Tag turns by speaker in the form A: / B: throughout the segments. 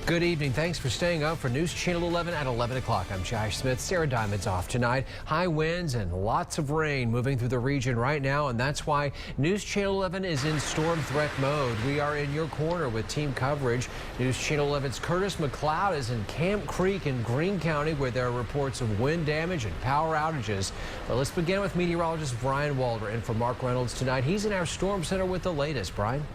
A: Good evening. Thanks for staying up for News Channel 11 at 11 o'clock. I'm Josh Smith. Sarah Diamond's off tonight. High winds and lots of rain moving through the region right now, and that's why News Channel 11 is in storm threat mode. We are in your corner with team coverage. News Channel 11's Curtis McLeod is in Camp Creek in Greene County, where there are reports of wind damage and power outages. But let's begin with meteorologist Brian Walder in for Mark Reynolds tonight. He's in our storm center with the latest. Brian?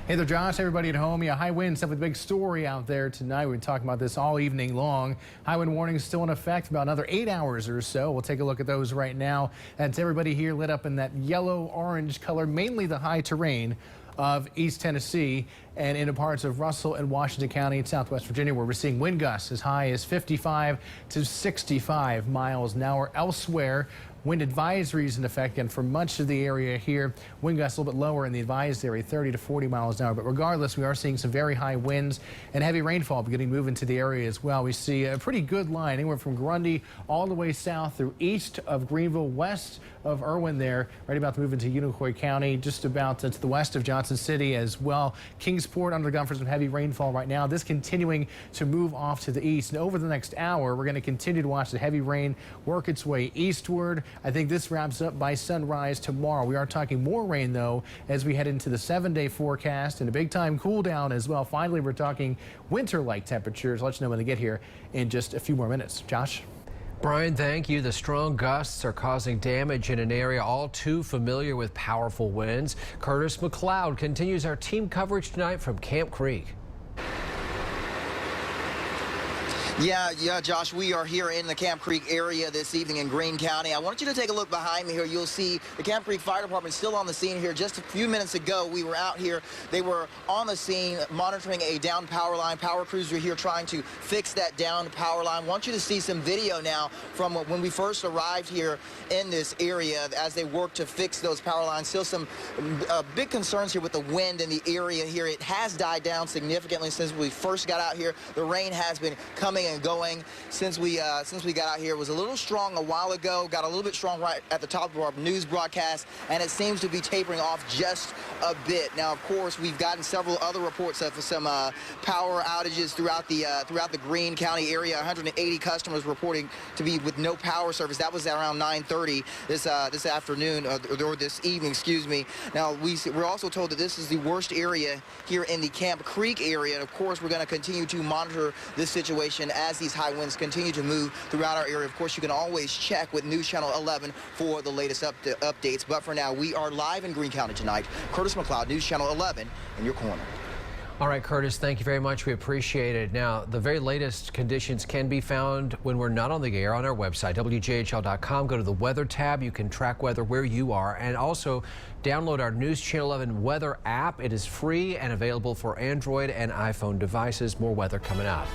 B: Hey there, Josh. Everybody at home. Yeah, high winds have a big story out there tonight. We've been talking about this all evening long. High wind warnings still in effect for about another 8 hours or so. We'll take a look at those right now. That's everybody here lit up in that yellow-orange color, mainly the high terrain of East Tennessee and into parts of Russell and Washington County in Southwest Virginia, where we're seeing wind gusts as high as 55 to 65 miles an hour. Elsewhere, wind advisories in effect, and for much of the area here, wind gusts a little bit lower in the advised area, 30 to 40 miles an hour. But regardless, we are seeing some very high winds and heavy rainfall beginning to move into the area as well. We see a pretty good line anywhere from Grundy all the way south through east of Greenville, west of Irwin there, right about to move into Unicoi County, just about to the west of Johnson City as well. Kingsport undergone for some heavy rainfall right now. This continuing to move off to the east. And over the next hour, we're going to continue to watch the heavy rain work its way eastward. I think this wraps up by sunrise tomorrow. We are talking more rain, though, as we head into the 7-day forecast and a big-time cool down as well. Finally, we're talking winter-like temperatures. I'll let you know when they get here in just a few more minutes. Josh?
A: Brian, thank you. The strong gusts are causing damage in an area all too familiar with powerful winds. Curtis McLeod continues our team coverage tonight from Camp Creek.
C: Yeah, Josh, we are here in the Camp Creek area this evening in Greene County. I want you to take a look behind me here. You'll see the Camp Creek Fire Department still on the scene here. Just a few minutes ago, we were out here. They were on the scene monitoring a downed power line. Power crews are here trying to fix that downed power line. I want you to see some video now from when we first arrived here in this area as they work to fix those power lines. Still some big concerns here with the wind in the area here. It has died down significantly since we first got out here. The rain has been coming and going since we got out here. It was a little strong a while ago, got a little bit strong right at the top of our news broadcast, and it seems to be tapering off just a bit. Now, of course, we've gotten several other reports of some power outages throughout the Greene County area. 180 customers reporting to be with no power service. That was around 9:30 this afternoon or this evening, excuse me. Now, we're also told that this is the worst area here in the Camp Creek area, and of course, we're going to continue to monitor this situation as these high winds continue to move throughout our area. Of course, you can always check with News Channel 11 for the latest updates. But for now, we are live in Greene County tonight. Curtis McLeod, News Channel 11, in your corner.
A: All right, Curtis, thank you very much. We appreciate it. Now, the very latest conditions can be found when we're not on the air on our website, WJHL.com. Go to the weather tab. You can track weather where you are, and also download our News Channel 11 weather app. It is free and available for Android and iPhone devices. More weather coming up.